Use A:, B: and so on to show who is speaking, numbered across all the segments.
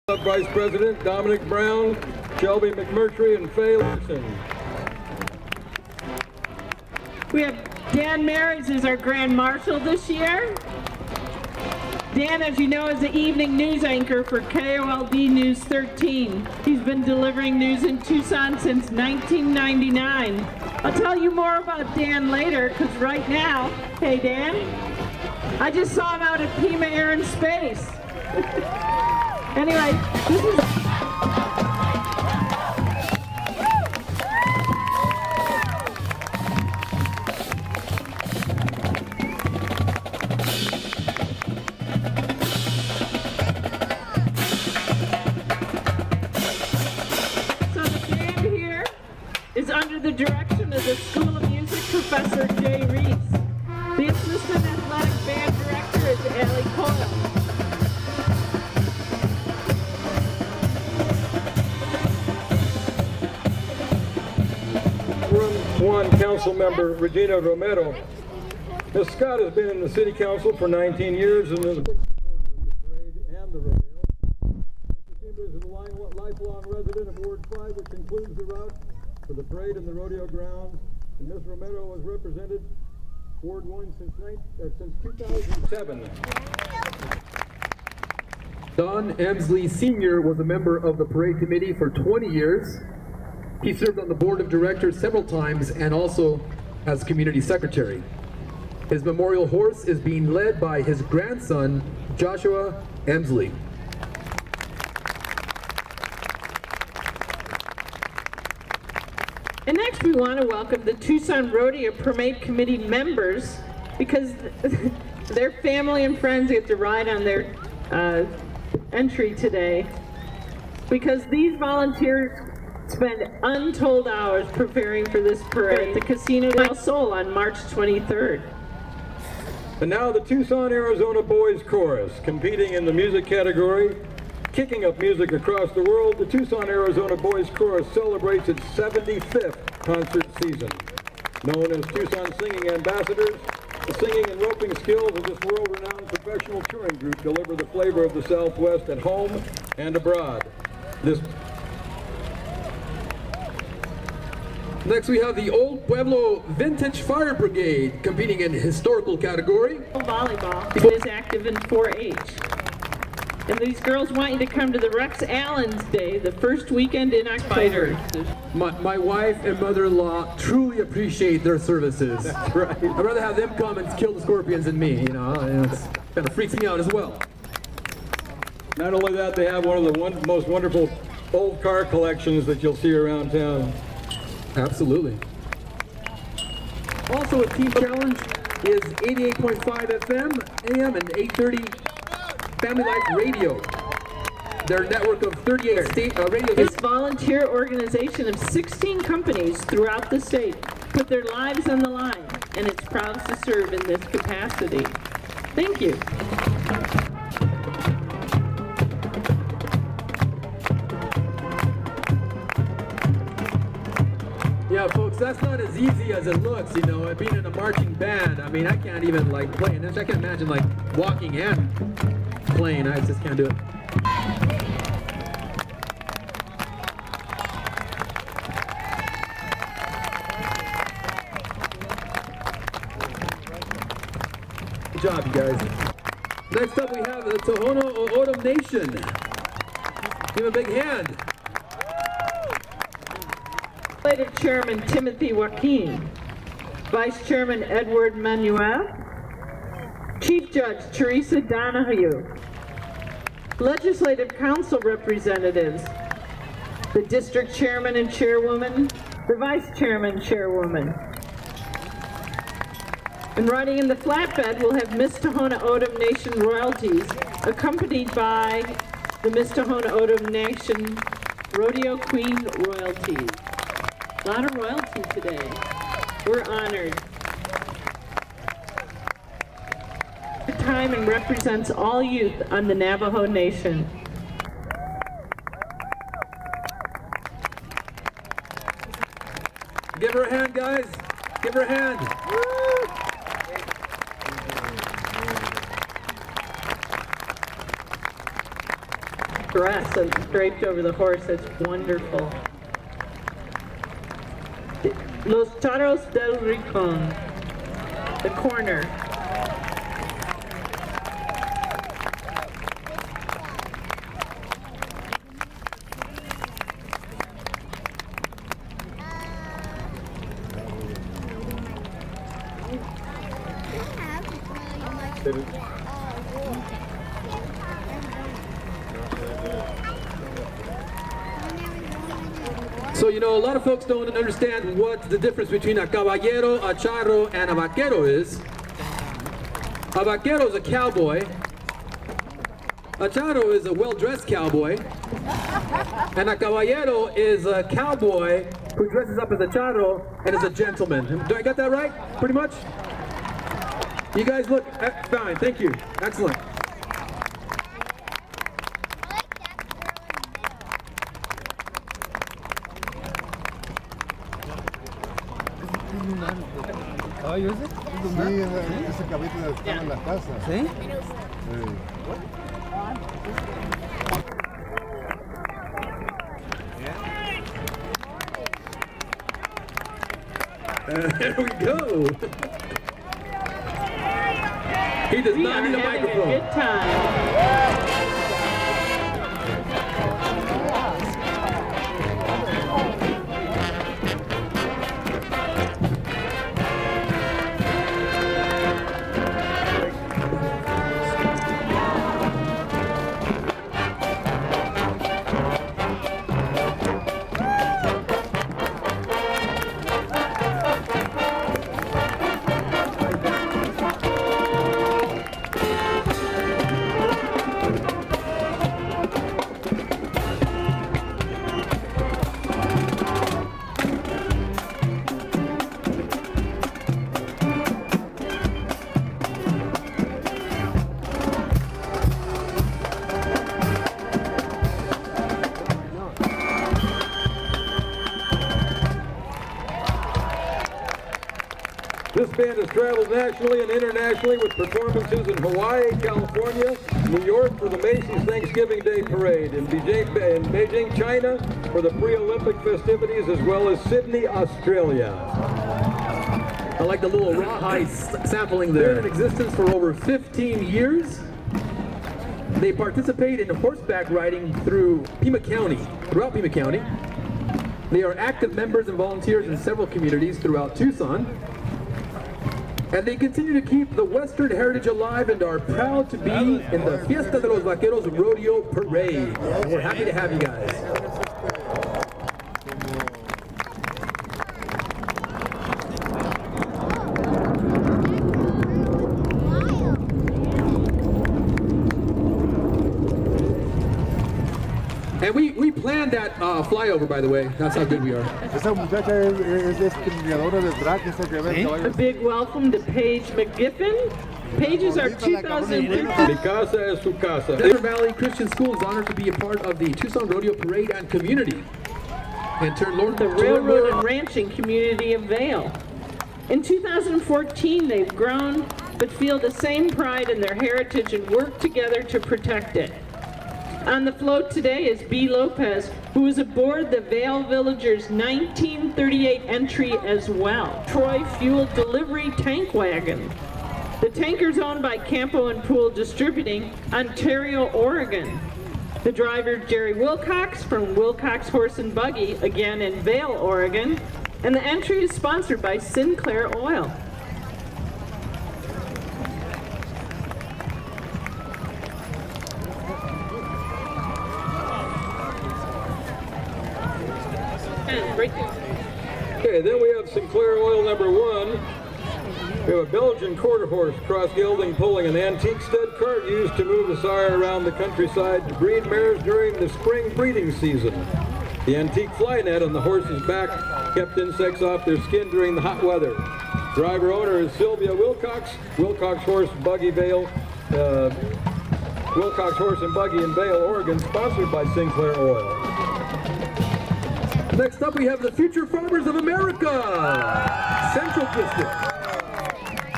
A: Vice President Dominic Brown, Shelby McMurtry, and Faye Larson.
B: We have Dan Marys as our Grand Marshal this year. Dan, as you know, is the evening news anchor for KOLD News 13. He's been delivering news in Tucson since 1999. I'll tell you more about Dan later, because right now, hey Dan, I just saw him out at Pima Air and Space. Anyway, this is... So the band here is under the direction of the School of Music Professor Jay Reese. The Assistant Athletic Band Director is Allie Coyle.
A: Room 1 Council Member Regina Romero. Ms. Scott has been in the City Council for 19 years and is a big supporter of the parade and the rodeo. Mr. Chambers is a lifelong resident of Ward 5, which includes the route for the parade and the rodeo grounds. And Ms. Romero has represented Ward 1 since 2007.
C: Don Emsley Sr. was a member of the parade committee for 20 years. He served on the board of directors several times and also as community secretary. His memorial horse is being led by his grandson, Joshua Emsley.
B: And next we want to welcome the Tucson Rodeo Parade Committee members, because their family and friends get to ride on their entry today, because these volunteers spend untold hours preparing for this parade at the Casino del Sol on March 23rd.
A: And now the Tucson, Arizona Boys Chorus, competing in the music category. Kicking up music across the world, the Tucson, Arizona Boys Chorus celebrates its 75th concert season. Known as Tucson Singing Ambassadors, the singing and roping skills of this world-renowned professional touring group deliver the flavor of the Southwest at home and abroad.
C: Next we have the Old Pueblo Vintage Fire Brigade competing in historical category.
B: Volleyball is active in 4-H. And these girls want you to come to the Rex Allen's Day, the first weekend in October.
C: My wife and mother-in-law truly appreciate their services.
A: That's right.
C: I'd rather have them come and kill the scorpions than me, you know. It kind of freaks me out as well.
A: Not only that, they have one of the most wonderful old car collections that you'll see around town.
C: Absolutely. Also a team challenge is 88.5 FM, AM, and 830 Family Life Radio. Their network of 38 state radio.
B: This volunteer organization of 16 companies throughout the state put their lives on the line, and it's proud to serve in this capacity. Thank you.
C: Yeah, folks, that's not as easy as it looks, you know, being in a marching band. I mean, I can't even, like, play an instrument. I can't imagine, like, walking and playing. I just can't do it. Good job, you guys. Next up, we have the Tohono O'odham Nation. Give a big hand.
B: Legislative Chairman Timothy Joaquin, Vice Chairman Edward Manuel, Chief Judge Teresa Donahue, Legislative Council representatives, the District Chairman and Chairwoman, the Vice Chairman and Chairwoman. And riding in the flatbed, we'll have Miss Tohono O'odham Nation royalties, accompanied by the Miss Tohono O'odham Nation Rodeo Queen royalties. A lot of royalty today. We're honored. The time and represents all youth on the Navajo Nation.
C: Give her a hand, guys. Give her a hand. Woo!
B: dress draped over the horse. It's wonderful. Los Charros del Rincón, the corner.
C: So, you know, a lot of folks don't understand what the difference between a caballero, a charro, and a vaquero is. A vaquero is a cowboy. A charro is a well-dressed cowboy. And a caballero is a cowboy who dresses up as a charro and is a gentleman. Do I get that right? Pretty much? You guys look fine. Thank you. Excellent.
D: ¿Caballo ese? Sí, ese caballito estaba en la casa. ¿Sí?
C: There we go. He does not need a microphone.
B: Good time.
A: This band has traveled nationally and internationally with performances in Hawaii, California, New York for the Macy's Thanksgiving Day Parade, in Beijing, China for the pre-Olympic festivities, as well as Sydney, Australia.
C: I like the little rawhide sampling there. They're in existence for over 15 years. They participate in horseback riding throughout Pima County. They are active members and volunteers in several communities throughout Tucson. And they continue to keep the Western heritage alive and are proud to be in the Fiesta de los Vaqueros Rodeo Parade. We're happy to have you guys. And we planned that flyover, by the way. That's how good we are.
D: Esa muchacha es criadora de drag, esa que ve el
B: A
D: caballo.
B: big welcome to Paige McGiffin. Paige is our 2013.
A: Mi casa es su casa.
C: Denver Valley Christian School is honored to be a part of the Tucson Rodeo Parade and community. And turn Lord
B: The railroad and ranching community of Vail. In 2014, they've grown, but feel the same pride in their heritage and work together to protect it. On the float today is B. Lopez, who is aboard the Vail Villagers 1938 entry as well. Troy Fuel Delivery Tank Wagon. The tanker's owned by Campo and Pool Distributing, Ontario, Oregon. The driver, Jerry Wilcox from Wilcox Horse and Buggy, again in Vail, Oregon. And the entry is sponsored by Sinclair Oil. Right there.
A: Okay, then we have Sinclair Oil number 1. We have a Belgian quarter horse cross-gelding pulling an antique stud cart used to move the sire around the countryside to breed mares during the spring breeding season. The antique fly net on the horse's back kept insects off their skin during the hot weather. Driver owner is Sylvia Wilcox, Wilcox Horse Buggy Vail, Wilcox Horse and Buggy in Vail, Oregon, sponsored by Sinclair Oil.
C: Next up, we have the Future Farmers of America, Central District.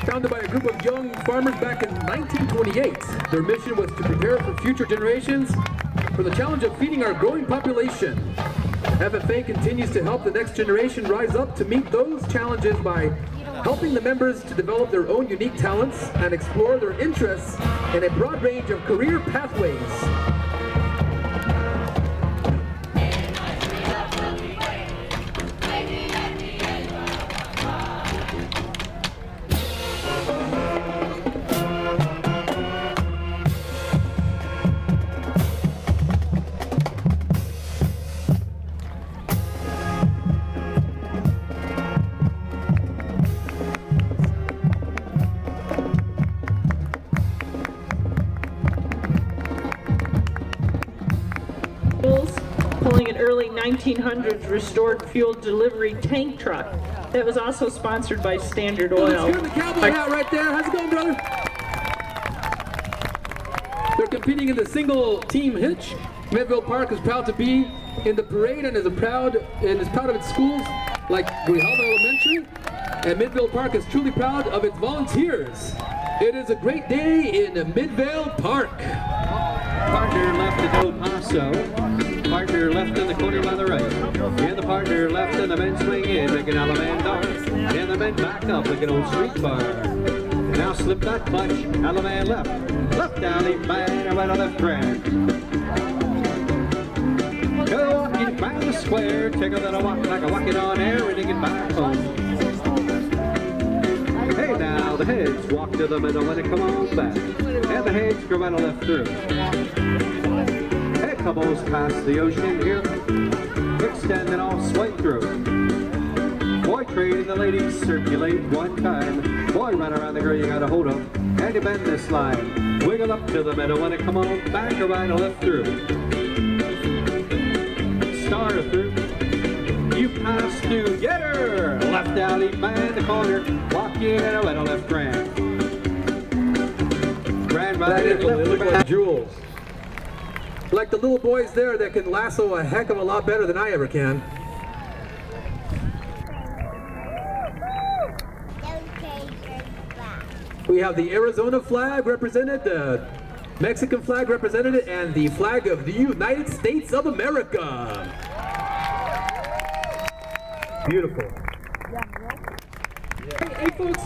C: Founded by a group of young farmers back in 1928. Their mission was to prepare for future generations for the challenge of feeding our growing population. FFA continues to help the next generation rise up to meet those challenges by helping the members to develop their own unique talents and explore their interests in a broad range of career pathways.
B: Pulling an early 1900s restored fuel delivery tank truck that was also sponsored by Standard Oil.
C: Let's hear the cowboy hat right there. How's it going, brother? They're competing in the single team hitch. Midville Park is proud to be in the parade and is proud of its schools like Grijalva Elementary. And Midville Park is truly proud of its volunteers. It is a great day in Midvale Park.
E: Partner left to Del Paso. Partner left in the corner by the right. And the partner left and the men swing in, making Alaman dart. And the men back up like an old street bar. Now slip that clutch, Alaman left. Left alley, man, right on left grand. Go walking back the square, take a little walk like a walking on air, and they get back home. Hey now, the heads walk to the middle and they come on back. And the heads go right on left through. Hey, couples past the ocean here. Extend and all swipe through. Boy trade and the ladies circulate one time. Boy run around the girl you gotta hold up. And you bend this line. Wiggle up to the middle and come on back or right or left through. Star through. You pass through, get her! Left alley, man, the corner. Walk in and a right or left grand. Grand right,
A: They look like jewels.
C: Like the little boys there that can lasso a heck of a lot better than I ever can. We have the Arizona flag represented, the Mexican flag represented, and the flag of the United States of America. Beautiful. Hey folks,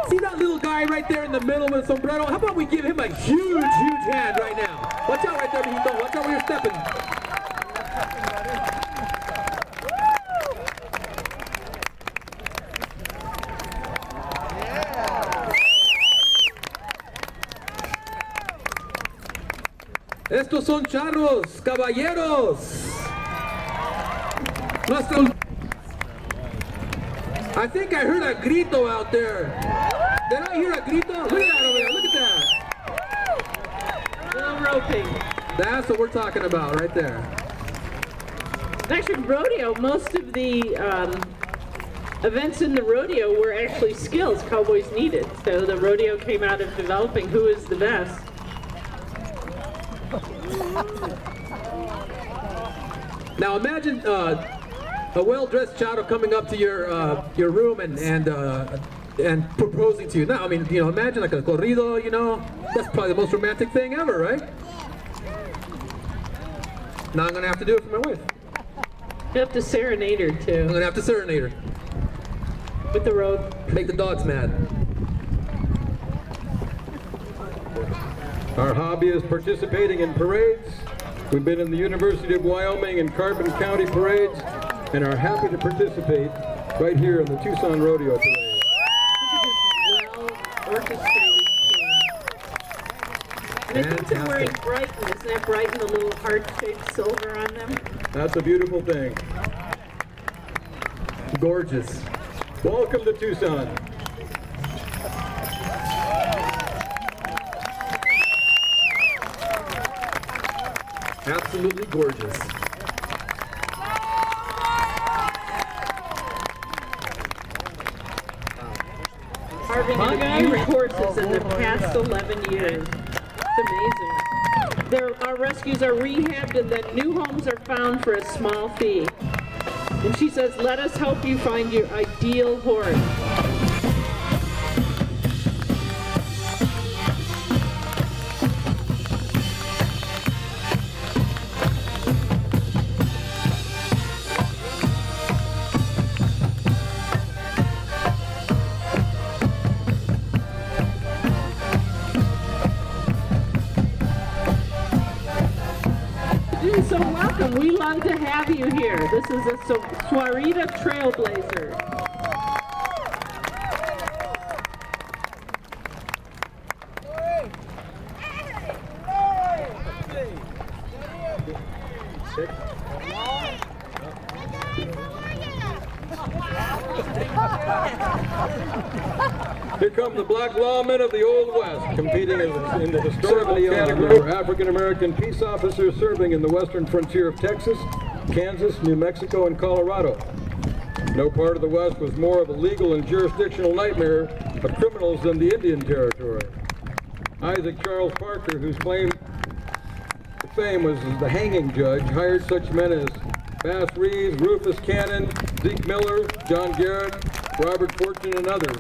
C: see that little guy right there in the middle with a sombrero? How about we give him a huge hand right now? Watch out right there, Mijito. Watch out where you're stepping. Estos son charros, caballeros. Nuestro... I think I heard a grito out there. Did I hear a grito? Look at that over there, look at that.
B: A little roping.
C: That's what we're talking about right there.
B: Actually, rodeo, most of the events in the rodeo were actually skills cowboys needed. So the rodeo came out of developing who is the best.
C: Now imagine a well-dressed child coming up to your room and proposing to you. Now, I mean, you know, imagine like a corrido, you know, that's probably the most romantic thing ever, right? Now I'm gonna have to do it for my wife.
B: You have to serenade her
C: I'm
B: too
C: gonna have to serenade her.
B: with the rope.
C: Make the dogs mad.
A: Our hobby is participating in parades. We've been in the University of Wyoming and Carbon County parades and are happy to participate right here in the Tucson Rodeo Parade.
B: Well orchestrated team. And I think they're wearing Brighton. Isn't that Brighton, the little heart-shaped silver on them?
A: That's a beautiful thing.
C: Gorgeous.
A: Welcome to Tucson.
C: Absolutely gorgeous.
B: Carving huge horses in the past 11 years. It's amazing. Our rescues are rehabbed and then new homes are found for a small fee. And she says, let us help you find your ideal horse. fun to have you here. This is a Suarita Trailblazer.
A: Here come the black lawmen of the Old West, competing in the historical category for African-American peace officers serving in the western frontier of Texas, Kansas, New Mexico, and Colorado. No part of the West was more of a legal and jurisdictional nightmare of criminals than the Indian Territory. Isaac Charles Parker, whose claim to fame was as the hanging judge, hired such men as Bass Reeves, Rufus Cannon, Zeke Miller, John Garrett, Robert Fortune, and others.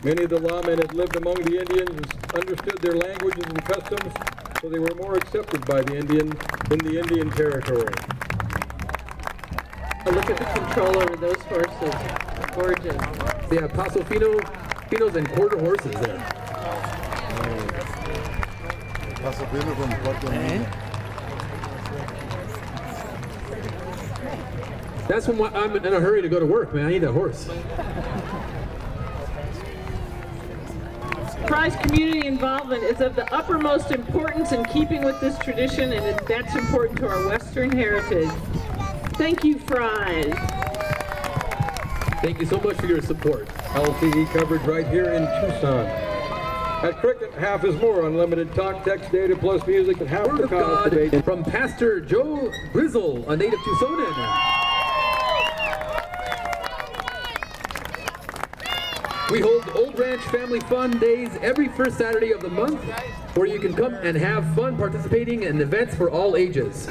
A: Many of the lawmen had lived among the Indians and understood their languages and customs, so they were more accepted by the Indians in the Indian Territory.
B: Look at the control over those horses. Gorgeous.
C: They have Paso Finos and quarter horses there.
D: Paso Fino con cuatro niños.
C: That's when I'm in a hurry to go to work, man. I need that horse.
B: Prize community involvement is of the uppermost importance in keeping with this tradition, and that's important to our Western heritage. Thank you, Fries.
C: Thank you so much for your support.
A: LTE coverage right here in Tucson. At Cricket, half is more unlimited talk, text, data, plus music, and half
C: Word
A: the
C: of
A: cost
C: God
A: of eight.
C: from Pastor Joe Grizzle, a native Tucsonan. We hold Old Ranch Family Fun Days every first Saturday of the month, where you can come and have fun participating in events for all ages.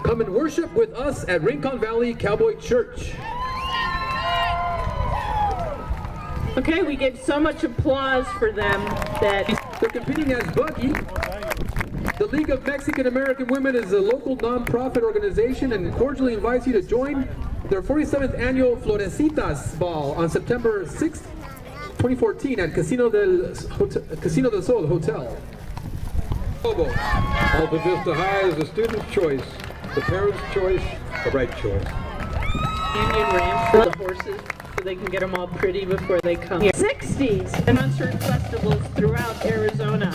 C: Come and worship with us at Rincon Valley Cowboy Church.
B: Okay, we get so much applause for them that
C: They're competing as Buggy. The League of Mexican American Women is a local nonprofit organization and cordially invites you to join their 47th annual Florecitas Ball on September 6th, 2014 at Casino del Sol Hotel.
A: Alta Vista High is the student's choice, the parent's choice, the right choice.
B: Union Ranch for the horses so they can get them all pretty before they come here. 60s and concert festivals throughout Arizona.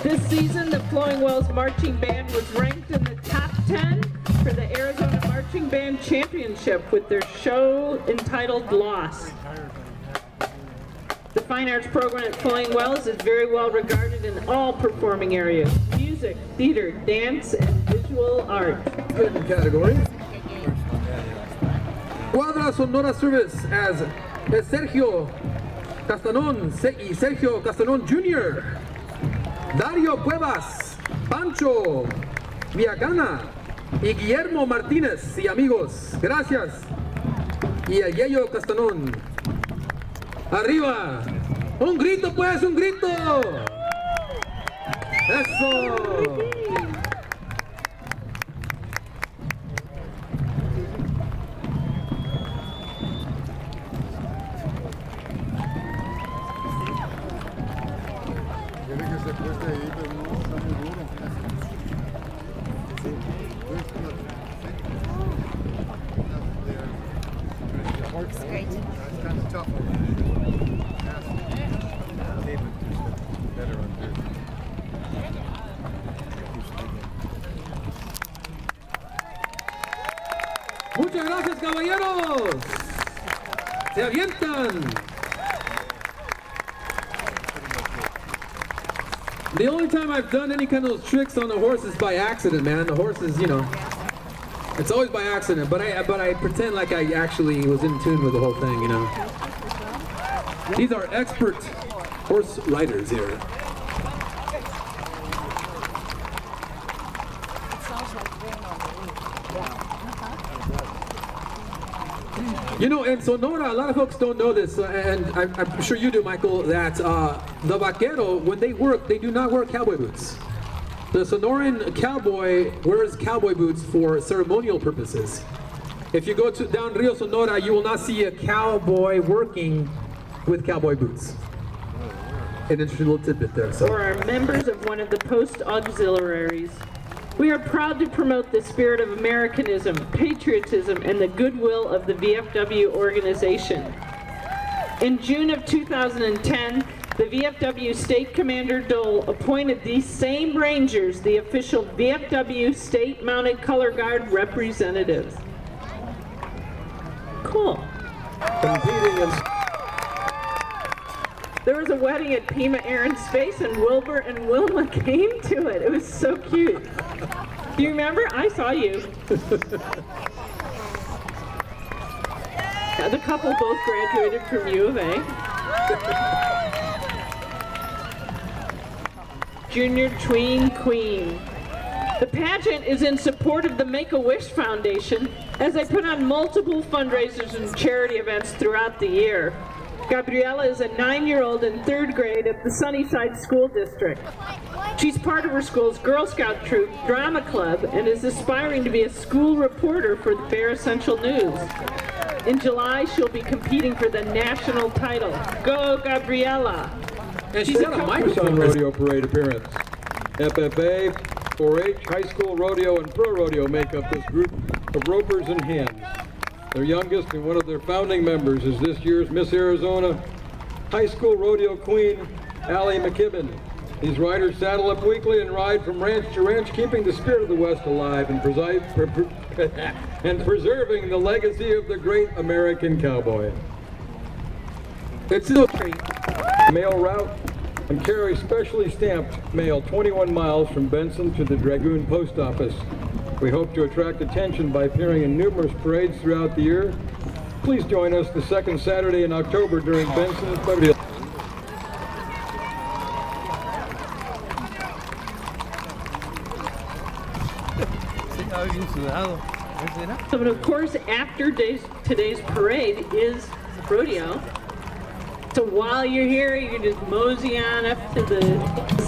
B: This season, the Flowing Wells Marching Band was ranked in the top 10 for the Arizona Marching Band Championship with their show entitled Lost. The Fine Arts program at Flowing Wells is very well regarded in all performing areas: music, theater, dance, and visual art.
C: Good category. Cuadra Sonora service as Sergio Castanon y Sergio Castanon Jr., Dario Cuevas, Pancho Viagana y Guillermo Martínez y amigos. Gracias. Y el Yello Castanon. Arriba. Un grito pues, un grito. Eso.
D: Quiere que se cueste ahí, pero no, está muy duro. It's great. That's kind of tough. Better on this.
C: Muchas gracias, caballeros. Se avientan. The only time I've done any kind of those tricks on the horse is by accident, man. The horse is, you know, it's always by accident. But I pretend like I actually was in tune with the whole thing, you know. These are expert horse riders here. You know, in Sonora, a lot of folks don't know this, and I'm sure you do, Michael, that the Vaquero, when they work, they do not wear cowboy boots. The Sonoran cowboy wears cowboy boots for ceremonial purposes. If you go down Rio Sonora, you will not see a cowboy working with cowboy boots. An interesting little tidbit there. So.
B: Or are members of one of the post auxiliaries We are proud to promote the spirit of Americanism, patriotism, and the goodwill of the VFW organization. In June of 2010, the VFW State Commander Dole appointed these same Rangers the official VFW State Mounted Color Guard representatives. Cool.
A: Competing in...
B: There was a wedding at Pima Aaron's Space, and Wilbur and Wilma came to it. It was so cute. Do you remember? I saw you. The couple both graduated from U of A. Junior Tween Queen. The pageant is in support of the Make-A-Wish Foundation as they put on multiple fundraisers and charity events throughout the year. Gabriella is a 9-year-old in 3rd grade at the Sunnyside School District. She's part of her school's Girl Scout troop, Drama Club, and is aspiring to be a school reporter for the Bear Essential News. In July, she'll be competing for the national title. Go, Gabriella!
C: And she's got a microphone.
A: Rodeo Parade appearance. FFA, 4-H, high school rodeo, and pro rodeo make up this group of ropers and hens. Their youngest and one of their founding members is this year's Miss Arizona High School Rodeo Queen, Allie McKibben. These riders saddle up weekly and ride from ranch to ranch, keeping the spirit of the West alive and preserving the legacy of the great American cowboy.
C: It's a treat.
A: Mail route and carry specially stamped mail 21 miles from Benson to the Dragoon Post Office. We hope to attract attention by appearing in numerous parades throughout the year. Please join us the second Saturday in October during Benson's February.
B: But of course, after today's parade is rodeo. So while you're here, you can just mosey on up to the...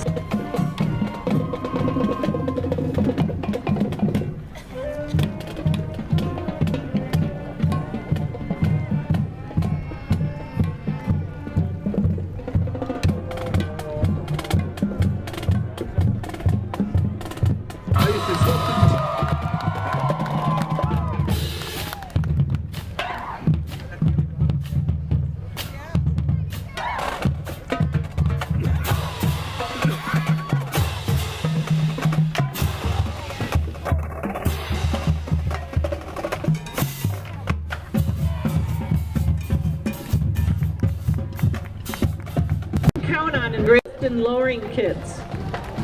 B: and lowering kits.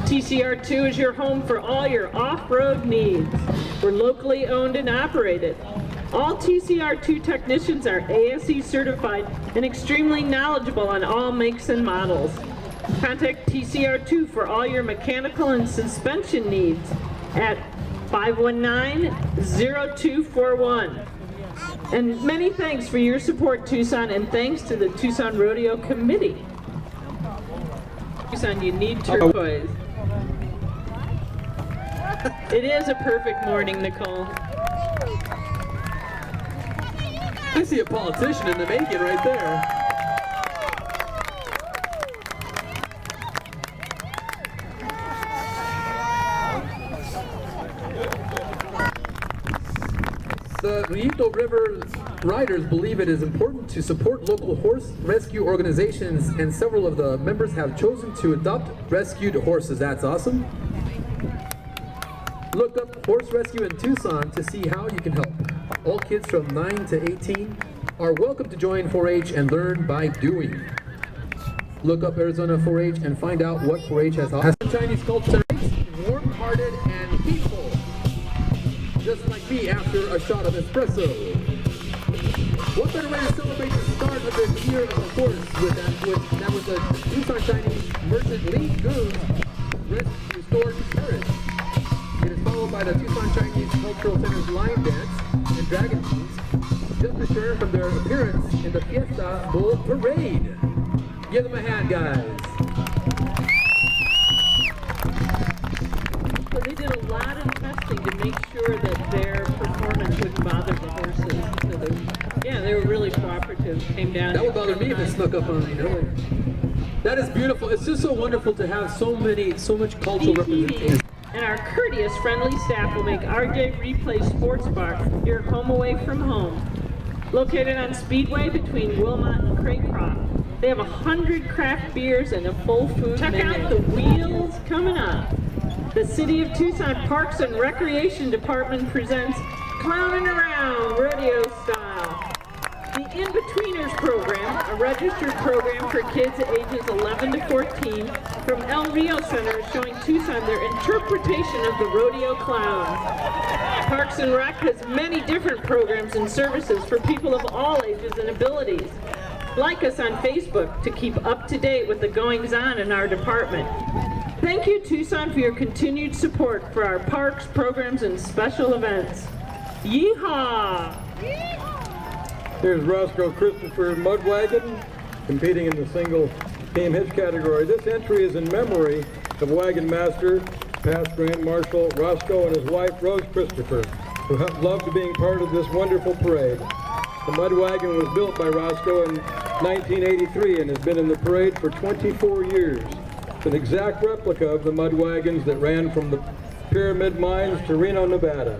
B: TCR2 is your home for all your off-road needs. We're locally owned and operated. All TCR2 technicians are ASE certified and extremely knowledgeable on all makes and models. Contact TCR2 for all your mechanical and suspension needs at 519-0241. And many thanks for your support, Tucson, and thanks to the Tucson Rodeo Committee. Tucson, you need turquoise. It is a perfect morning, Nicole.
C: I see a politician in the making right there. The Rito River Riders believe it is important to support local horse rescue organizations, and several of the members have chosen to adopt rescued horses. That's awesome. Look up Horse Rescue in Tucson to see how you can help. All kids from 9 to 18 are welcome to join 4-H and learn by doing. Look up Arizona 4-H and find out what 4-H has offered. Chinese culture, warm-hearted and peaceful, just like me after a shot of espresso. What better way to celebrate the start of the year of the horse that was a Tucson Chinese merchant Lee Goon's restored courage. It is followed by the Tucson Chinese Cultural Center's line dance and dragon teams, just to share from their appearance in the Fiesta Bull Parade. Give them a hand, guys.
B: So they did a lot of testing to make sure that their performance wouldn't bother the horses. So they were really cooperative. Came down.
C: That would bother me if it snuck up on me. That is beautiful. It's just so wonderful to have so much cultural representation.
B: and our courteous, friendly staff will make RJ Replay Sports Bar your home away from home. Located on Speedway between Wilmot and Craycroft, they have 100 craft beers and a full food menu. Check out the wheels coming up. The City of Tucson Parks and Recreation Department presents Clownin' Around Rodeo Style. The In-Betweeners program, a registered program for kids ages 11 to 14 from El Rio Center, is showing Tucson their interpretation of the rodeo clown. Parks and Rec has many different programs and services for people of all ages and abilities. Like us on Facebook to keep up to date with the goings-on in our department. Thank you, Tucson, for your continued support for our parks, programs, and special events. Yeehaw!
A: Here's Roscoe Christopher Mudwagon, competing in the single team hitch category. This entry is in memory of Wagon Master, past Grand Marshal Roscoe, and his wife Rose Christopher, who loved being part of this wonderful parade. The Mudwagon was built by Roscoe in 1983 and has been in the parade for 24 years. It's an exact replica of the Mudwagons that ran from the Pyramid Mines to Reno, Nevada.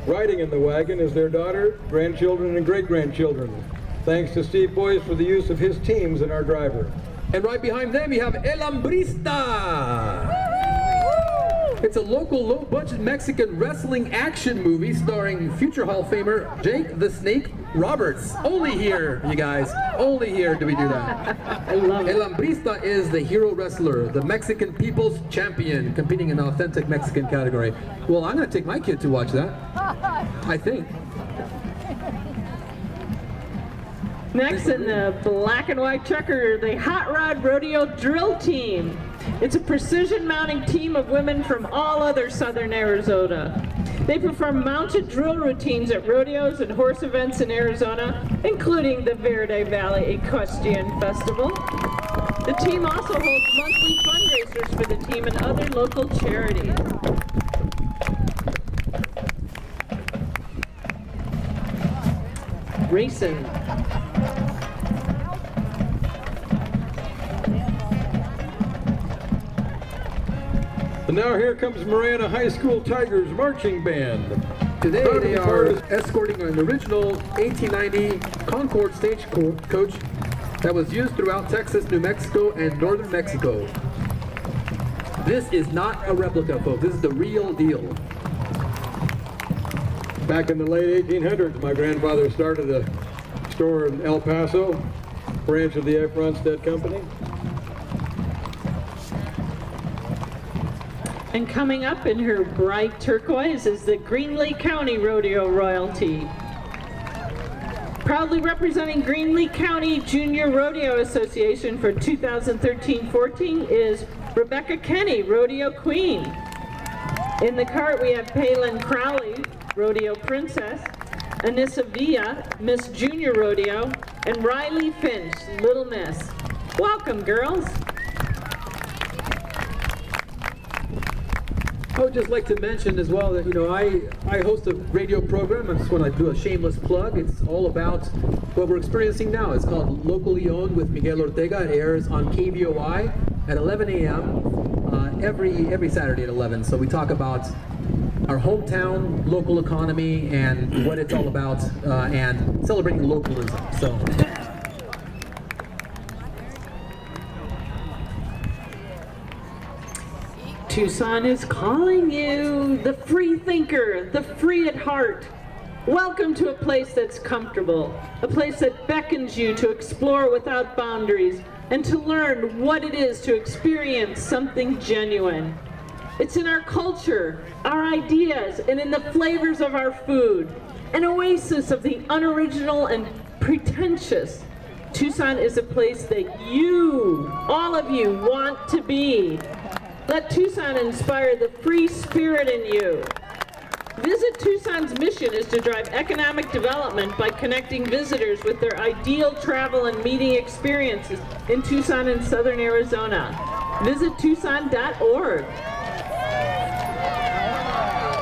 A: Riding in the wagon is their daughter, grandchildren, and great-grandchildren. Thanks to Steve Boyce for the use of his teams and our driver.
C: And right behind them, you have El Hambrista. It's a local low-budget Mexican wrestling action movie starring future Hall of Famer Jake the Snake Roberts. Only here, you guys. Only here do we do that.
B: I love it.
C: El Hambrista is the hero wrestler, the Mexican People's Champion, competing in the authentic Mexican category. Well, I'm going to take my kid to watch that, I think.
B: Next in the black and white checker, the Hot Rod Rodeo Drill Team. It's a precision mounting team of women from all other southern Arizona. They perform mounted drill routines at rodeos and horse events in Arizona, including the Verde Valley Equestrian Festival. The team also holds monthly fundraisers for the team and other local charities. Racing.
A: And now here comes Marana High School Tigers Marching Band.
C: Today they are escorting an original 1890 Concord stagecoach that was used throughout Texas, New Mexico, and northern Mexico. This is not a replica, folks. This is the real deal.
A: Back in the late 1800s, my grandfather started a store in El Paso, branch of the F. Ronstadt Company.
B: And coming up in her bright turquoise is the Greenlee County Rodeo Royalty. Proudly representing Greenlee County Junior Rodeo Association for 2013-14 is Rebecca Kenny, Rodeo Queen. In the cart we have Palin Crowley, Rodeo Princess, Anissa Villa, Miss Junior Rodeo, and Riley Finch, Little Miss. Welcome, girls.
C: I would just like to mention as well that, I host a radio program. I just want to do a shameless plug. It's all about what we're experiencing now. It's called Locally Owned with Miguel Ortega. It airs on KVOI at 11 a.m. Every Saturday at 11. So we talk about our hometown, local economy, and what it's all about, and celebrating localism. So.
B: Tucson is calling you, the free thinker, the free at heart. Welcome to a place that's comfortable, a place that beckons you to explore without boundaries and to learn what it is to experience something genuine. It's in our culture, our ideas, and in the flavors of our food, an oasis of the unoriginal and pretentious. Tucson is a place that you, all of you, want to be. Let Tucson inspire the free spirit in you. Visit Tucson's mission is to drive economic development by connecting visitors with their ideal travel and meeting experiences in Tucson and southern Arizona. Visit Tucson.org.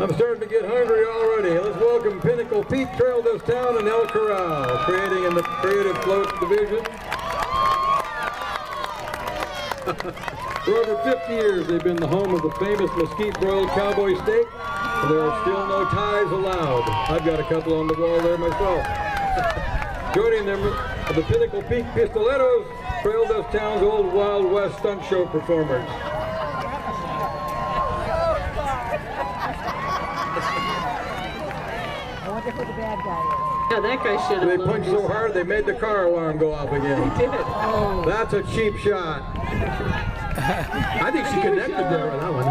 A: I'm starting to get hungry already. Let's welcome Pinnacle Pete Trail This Town and El Corral, creating in the Creative Float Division. For over 50 years, they've been the home of the famous mesquite broiled cowboy steak, and there are still no ties allowed. I've got a couple on the wall there myself. Joining them are the Pinnacle Peak Pistoleros, Trail Dust Town's old Wild West stunt show performers.
F: I wonder who the bad guy is.
B: Yeah, that guy should have.
A: They punched so hard they made the car alarm go off again.
B: He did. Oh.
A: That's a cheap shot.
C: I think she connected there on that one.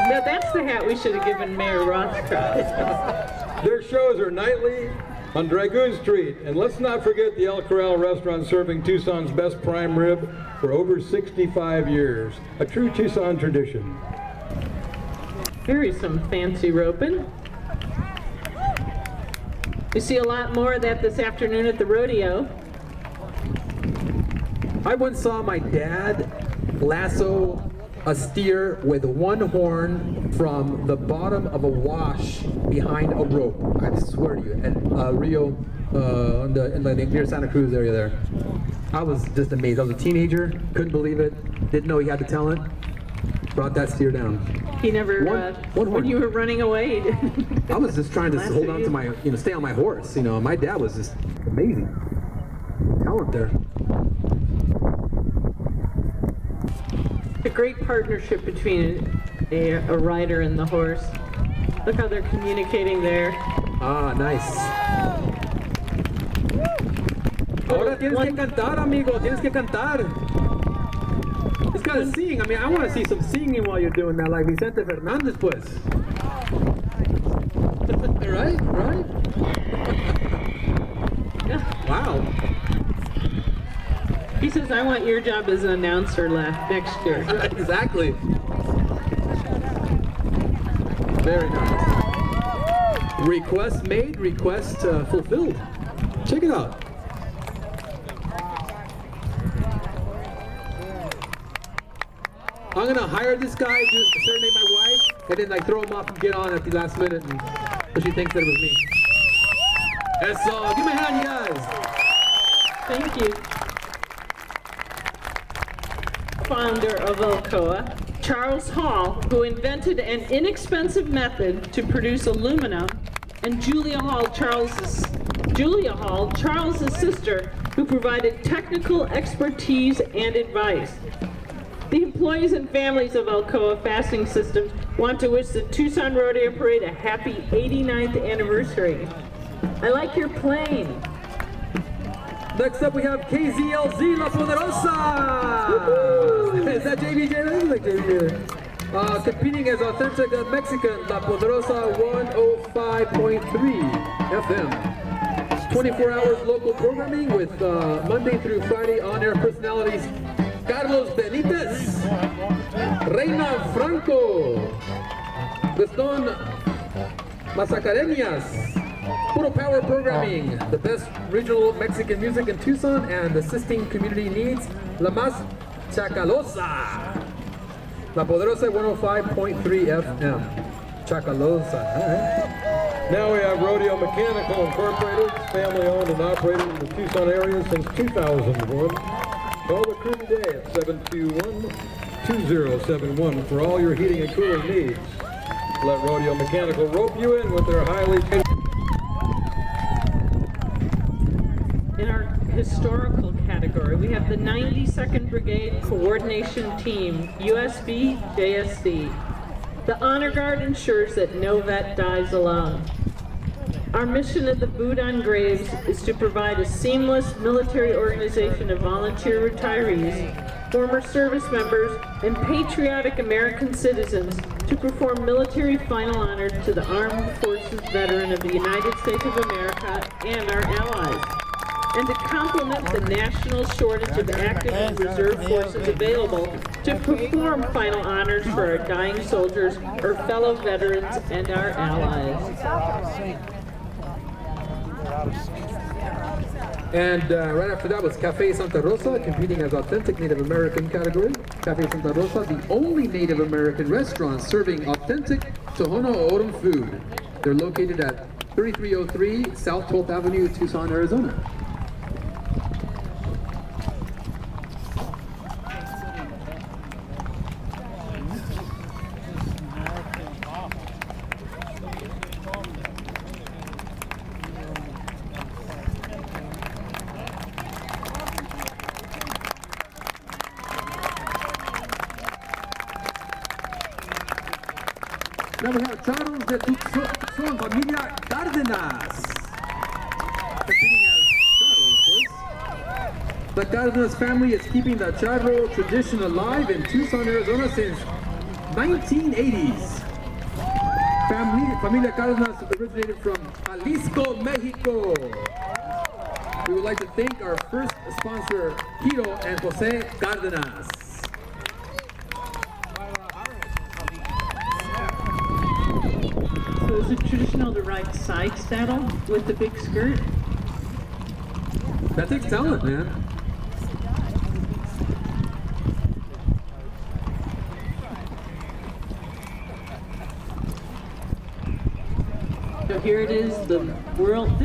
B: No, that's the hat we should have given Mayor Rothschild.
A: Their shows are nightly on Dragoon Street. And let's not forget the El Corral restaurant serving Tucson's best prime rib for over 65 years. A true Tucson tradition.
B: Here's some fancy roping. You see a lot more of that this afternoon at the rodeo.
C: I once saw my dad lasso a steer with one horn from the bottom of a wash behind a rope. I swear to you, at Rio, in the near Santa Cruz area there. I was just amazed. I was a teenager, couldn't believe it, didn't know he had the talent. Brought that steer down.
B: He never,
C: One
B: when
C: horn.
B: you were running away, he didn't.
C: I was just trying to hold on to my, stay on my horse. My dad was just amazing. Talent there.
B: A great partnership between a rider and the horse. Look how they're communicating there.
C: Ah, nice. Ahora tienes que cantar, amigo. Tienes que cantar. It's gotta sing. I mean, I want to see some singing while you're doing that, like Vicente Fernandez, pues. Right? Wow.
B: He says, I want your job as an announcer next year.
C: Exactly. Very nice. Request made, request fulfilled. Check it out. I'm gonna hire this guy to serenade my wife, and then throw him off and get on at the last minute, and so she thinks that it was me. So give me a hand, you guys.
B: Thank you. Founder of Alcoa, Charles Hall, who invented an inexpensive method to produce aluminum, and Julia Hall, Charles's sister, who provided technical expertise and advice. The employees and families of Alcoa Fastening Systems want to wish the Tucson Rodeo Parade a happy 89th anniversary. I like your plane.
C: Next up we have KZLZ La Poderosa! Is that JBJ? That looks like JBJ. Competing as authentic Mexican La Poderosa 105.3 FM. 24 hours local programming with Monday through Friday on-air personalities Carlos Benitez, Reina Franco, Gaston Masacareñas, Puro Power Programming, the best regional Mexican music in Tucson and assisting community needs, La Más Chacalosa, La Poderosa 105.3 FM, Chacalosa, all right.
A: Now we have Rodeo Mechanical Incorporated, family owned and operated in the Tucson area since 2001. Call the crew today at 721-2071 for all your heating and cooling needs. Let Rodeo Mechanical rope you in with their highly...
B: In our historical category, we have the 92nd Brigade Coordination Team, USB JSC. The Honor Guard ensures that no vet dies alone. Our mission at the Boot on Graves is to provide a seamless military organization of volunteer retirees, former service members, and patriotic American citizens to perform military final honors to the Armed Forces veteran of the United States of America and our allies, and to complement the national shortage of active and reserve forces available to perform final honors for our dying soldiers, our fellow veterans, and our allies.
C: And right after that was Cafe Santa Rosa, competing as authentic Native American category. Cafe Santa Rosa, the only Native American restaurant serving authentic Tohono O'odham food. They're located at 3303 South 12th Avenue, Tucson, Arizona. Now we have Charros de Tucson, familia Cárdenas. Competing as Charro, of course. The Cárdenas family is keeping the Charro tradition alive in Tucson, Arizona since 1980s. Familia Cárdenas originated from Jalisco, Mexico. We would like to thank our first sponsor, Hiro and Jose Cárdenas.
B: So is it traditional to ride side saddle with the big skirt?
C: That takes talent, man.
B: So here it is, the world,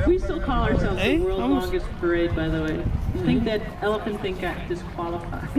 B: we still call ourselves the world's longest parade, by the way. I think that elephant thing got disqualified.